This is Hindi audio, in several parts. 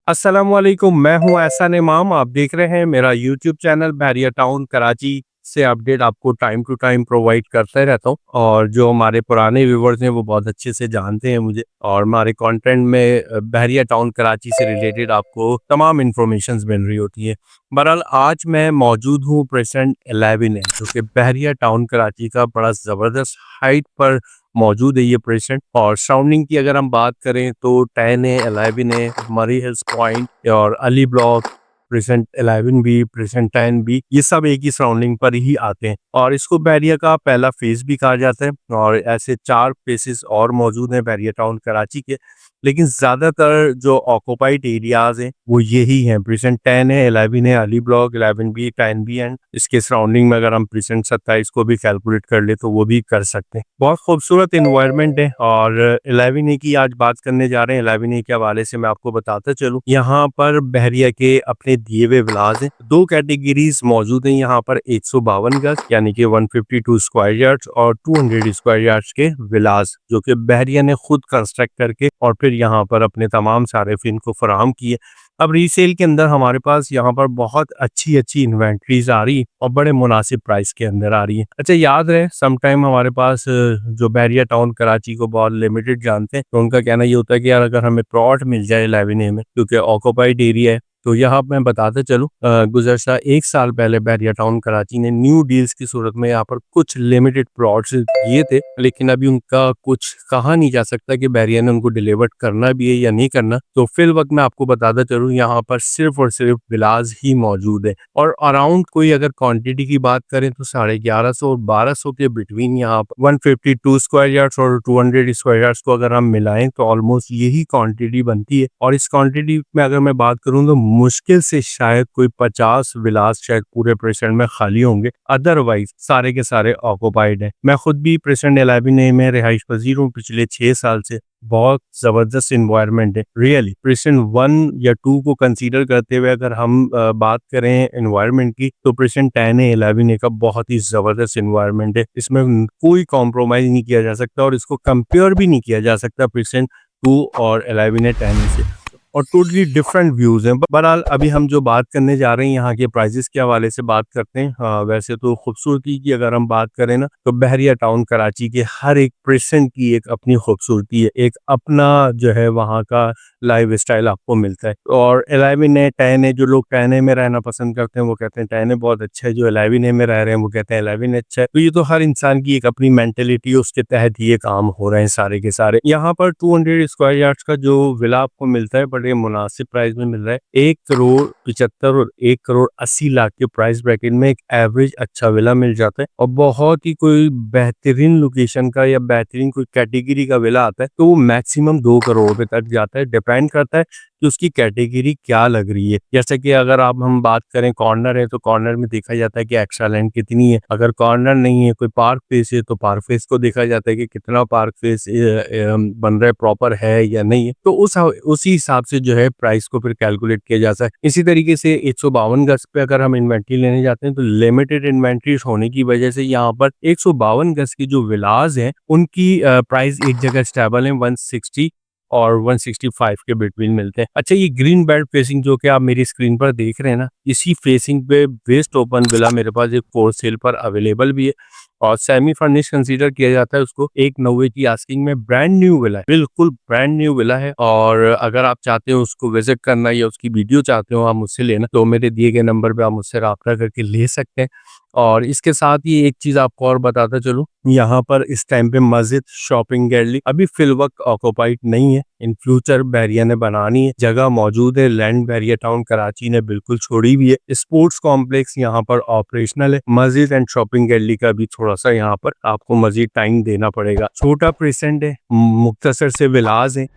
अस्सलाम वालेकुम, मैं हूँ एहसान इमाम। आप देख रहे हैं मेरा यूट्यूब चैनल बहरिया टाउन कराची से अपडेट आपको टाइम टू टाइम प्रोवाइड करता रहता हूँ। और जो हमारे पुराने व्यूवर्स हैं वो बहुत अच्छे से जानते हैं मुझे, और हमारे कंटेंट में बहरिया टाउन कराची से रिलेटेड आपको तमाम इंफॉर्मेशंस मिल रही होती है। बहरहाल आज मैं मौजूद हूँ प्रेसिडेंट 11 है, जो कि बहरिया टाउन कराची का बड़ा ज़बरदस्त हाइट पर मौजूद है ये प्रेसिडेंट। और सराउंडिंग की अगर हम बात करें तो 10 है, 11 है, मरी हिल्स पॉइंट और अली ब्लॉक, प्रेसिडेंट 11 भी, प्रेसिडेंट 10 भी, ये सब एक ही सराउंडिंग पर ही आते हैं। और इसको बैरिया का पहला फेज भी कहा जाता है। और ऐसे 4 फेसेस और मौजूद हैं बैरिया टाउन कराची के, लेकिन ज़्यादातर जो ऑक्यूपाइड एरियाज हैं वो यही हैं। प्रेसिडेंट 10 है, 11 है, अली ब्लॉक, 11 भी, 10 भी, एंड इसके सराउंडिंग में अगर हम प्रेसिडेंट 27 को भी कैलकुलेट कर ले तो वो भी कर सकते हैं। बहुत खूबसूरत इन्वायरमेंट है। और 11 ए की आज बात करने जा रहे हैं। 11 ए के हवाले से मैं आपको बताता चलूँ, यहाँ पर बहरिया के अपने दिए हुए विलाज हैं। 2 कैटेगरीज मौजूद हैं यहाँ पर, 152 गज यानी कि 152 स्क्वायर यार्ड्स और 200 स्क्वायर यार्ड्स के विलाज, जो कि बहरिया ने खुद कंस्ट्रक्ट करके और फिर यहाँ पर अपने तमाम सारिफिन को फराहम किए। अब रीसेल के अंदर हमारे पास यहाँ पर बहुत अच्छी अच्छी इन्वेंट्रीज आ रही है और बड़े मुनासिब प्राइस के अंदर आ रही है। अच्छा, याद रहे सम टाइम हमारे पास जो बहरिया टाउन कराची को बहुत लिमिटेड जानते हैं, तो उनका कहना ये होता है कि यार अगर हमें प्लॉट मिल जाए 11 ए में, क्योंकि ऑक्यूपाइड एरिया है। तो यहाँ मैं बताते चलूँ, गुज़श्ता 1 साल पहले बहरिया टाउन कराची ने न्यू डील्स की सूरत में यहाँ पर कुछ लिमिटेड प्लॉट्स दिए थे, लेकिन अभी उनका कुछ कहा नहीं जा सकता कि बहरिया ने उनको डिलीवर करना भी है या नहीं करना। तो फिल वक्त मैं आपको बताता चलूँ, यहाँ पर सिर्फ और सिर्फ विलाज ही मौजूद है। और अराउंड कोई अगर क्वांटिटी की बात करें तो 1150 और 1200 के बिटवीन यहाँ पर 152 स्क्वायर यार्ड्स और 200 स्क्वायर यार्ड्स को अगर हम मिलाएं तो ऑलमोस्ट यही क्वांटिटी बनती है। और इस क्वांटिटी में अगर मैं बात करूं तो मुश्किल से शायद कोई 50 विलास शायद पूरे प्रेसिडेंट में खाली होंगे, अदरवाइज सारे के सारे ऑक्यूपाइड है। मैं खुद भी प्रेसिडेंट 11 में रिहाइश पजीर हूँ पिछले 6 साल से। बहुत जबरदस्त इन्वायरमेंट है रियली। प्रेसिडेंट 1 या 2 को कंसीडर करते हुए अगर हम बात करें इन्वायरमेंट की, तो प्रेसिडेंट 10 है, 11 का बहुत ही जबरदस्त इन्वायरमेंट है। इसमें कोई कॉम्प्रोमाइज नहीं किया जा सकता और इसको कंपेयर भी नहीं किया जा सकता प्रेसिडेंट 2 और 11 है 10 से। और टोटली डिफरेंट व्यूज हैं। बहरहाल अभी हम जो बात करने जा रहे हैं यहाँ के प्राइजेस के हवाले से बात करते हैं। वैसे तो खूबसूरती की अगर हम बात करें ना, तो बहरिया टाउन कराची के हर एक प्रेसेंट की एक अपनी खूबसूरती है, एक अपना जो है वहाँ का लाइफ स्टाइल आपको मिलता है। और 11 है, 10 है, जो लोग 10 ए में रहना पसंद करते हैं वो कहते हैं 10 ए बहुत अच्छा है, जो 11 ए में रह रहे हैं वो कहते हैं 11 अच्छा है। तो ये तो हर इंसान की एक अपनी मेंटेलिटी है, उसके तहत ये काम हो रहे हैं सारे के सारे। यहाँ पर 200 स्क्वायर यार्ड्स का जो विला आपको मिलता है बड़े मुनासिब प्राइस में मिल रहा है। 1 करोड़ 75 और 1 करोड़ 80 लाख के प्राइस ब्रैकेट में एक एवरेज अच्छा विला मिल जाता है। और बहुत ही कोई बेहतरीन लोकेशन का या बेहतरीन कोई कैटेगरी का विला आता है तो वो मैक्सिमम 2 करोड़ रुपए तक जाता है। डिपेंड करता है कि उसकी कैटेगरी क्या लग रही है। जैसे कि अगर आप हम बात करें कॉर्नर है, तो कॉर्नर में देखा जाता है कि एक्स्ट्रा लैंड कितनी है। अगर कॉर्नर नहीं है, कोई पार्क फेस है, तो पार्क फेस को देखा जाता है कि कितना पार्क फेस बन रहा है, प्रॉपर है या नहीं है। तो उसी हिसाब से जो है प्राइस को फिर कैलकुलेट किया जाता है। इसी तरीके से 152 गज पे अगर हम इन्वेंट्री लेने जाते हैं तो लिमिटेड इन्वेंट्री होने की वजह से यहाँ पर 152 गज की जो विलाज है उनकी प्राइस एक जगह स्टेबल है, 160 और 165 के बिटवीन मिलते हैं। अच्छा, ये ग्रीन बेल्ट फेसिंग जो कि आप मेरी स्क्रीन पर देख रहे हैं ना, इसी फेसिंग पे वेस्ट ओपन विला मेरे पास एक फॉर सेल पर अवेलेबल भी है और सेमी फर्निश कंसीडर किया जाता है उसको। 190 की आस्किंग में ब्रांड न्यू विला है, बिल्कुल ब्रांड न्यू विला है। और अगर आप चाहते हो उसको विजिट करना या उसकी वीडियो चाहते हो आप मुझसे लेना, तो मेरे दिए गए नंबर पे आप मुझसे राब्ता करके ले सकते हैं। और इसके साथ ही एक चीज आपको और बताता चलूं, यहाँ पर इस टाइम पे मस्जिद, शॉपिंग गैलरी अभी फिल वक्त ऑक्यूपाइड नहीं है। इन फ्यूचर बहरिया ने बनानी है, जगह मौजूद है, लैंड बहरिया टाउन कराची ने बिल्कुल छोड़ी भी है। स्पोर्ट्स कॉम्प्लेक्स यहाँ पर ऑपरेशनल है। मस्जिद एंड शॉपिंग गैलरी का भी थोड़ा सा यहाँ पर आपको मजीद टाइम देना पड़ेगा। छोटा प्रेसेंट है, मुख्तसर से विलाज है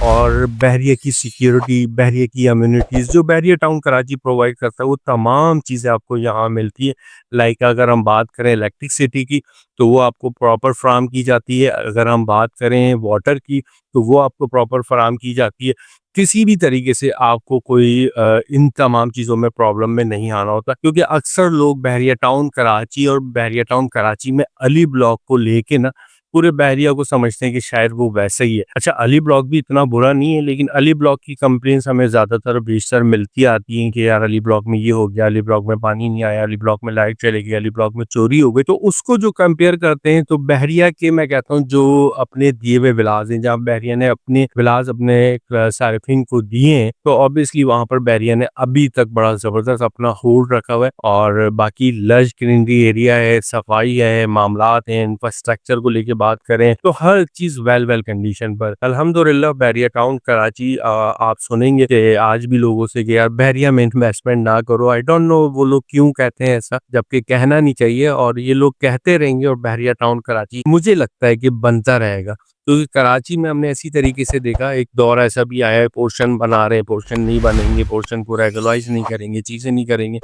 और बहरिया की सिक्योरिटी, बहरिया की अम्यूनिटीज जो बहरिया टाउन कराची प्रोवाइड करता है वो तमाम चीज़ें आपको यहाँ मिलती है। लाइक अगर हम बात करें इलेक्ट्रिसिटी की तो वो आपको प्रॉपर फराहम की जाती है। अगर हम बात करें वाटर की तो वो आपको प्रॉपर फराहम की जाती है। किसी भी तरीके से आपको कोई इन तमाम चीज़ों में प्रॉब्लम में नहीं आना होता, क्योंकि अक्सर लोग बहरिया टाउन कराची और बहरिया टाउन कराची में अली ब्लॉक को लेके ना पूरे बहरिया को समझते हैं कि शायद वो वैसा ही है। अच्छा, अली ब्लॉक भी इतना बुरा नहीं है, लेकिन अली ब्लॉक की कंप्लेंट्स हमें ज़्यादातर बेशतर मिलती आती हैं कि यार अली ब्लॉक में ये हो गया, अली ब्लॉक में पानी नहीं आया, अली ब्लॉक में लाइट चली गई, अली ब्लॉक में चोरी हो गई। तो उसको जो कंपेयर करते हैं तो बहरिया के मैं कहता हूँ जो अपने दिए हुए विलास हैं, जहाँ बहरिया ने अपने विलास अपने सार्फिन को दिए हैं, तो ऑब्वियसली वहाँ पर बहरिया ने अभी तक बड़ा ज़बरदस्त अपना होल्ड रखा हुआ है। और बाकी लश ग्रीनरी एरिया है, सफाई है, मामलात हैं, इंफ्रास्ट्रक्चर को लेके बात करें तो हर चीज़ वेल कंडीशन पर अल्हम्दुलिल्लाह। बहरिया टाउन कराची आप सुनेंगे कि आज भी लोगों से कि यार बहरिया में इन्वेस्टमेंट ना करो। आई डोंट नो वो लोग क्यों कहते हैं ऐसा, जबकि कहना नहीं चाहिए, और ये लोग कहते रहेंगे और बहरिया टाउन कराची मुझे लगता है कि बनता रहेगा। क्योंकि कराची में हमने इसी तरीके से देखा, एक दौर ऐसा भी आया है, पोर्शन बना रहे हैं, पोर्शन नहीं बनेंगे, पोर्शन को रेगुलराइज नहीं करेंगे, चीज़ें नहीं करेंगे,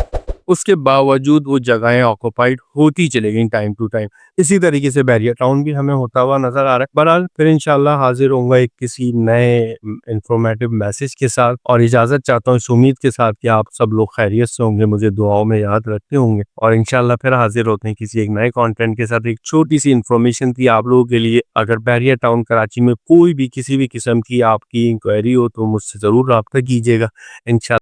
उसके बावजूद वो जगहें ऑक्युपाइड होती चली गई टाइम टू टाइम। इसी तरीके से बैरिया टाउन भी हमें होता हुआ नज़र आ रहा है। बहरहाल फिर इंशाल्लाह हाज़िर होऊँगा एक किसी नए इन्फॉर्मेटिव मैसेज के साथ, और इजाज़त चाहता हूँ इस उम्मीद के साथ कि आप सब लोग खैरियत से होंगे, मुझे दुआओं में याद रखते होंगे, और इंशाल्लाह फिर हाज़िर होते हैं किसी एक नए कंटेंट के साथ। एक छोटी-सी इन्फॉर्मेशन थी आप लोगों के लिए, अगर बैरिया टाउन कराची में कोई भी किसी भी किस्म की आपकी इंक्वायरी हो तो मुझसे ज़रूर राब्ता कीजिएगा। इंशा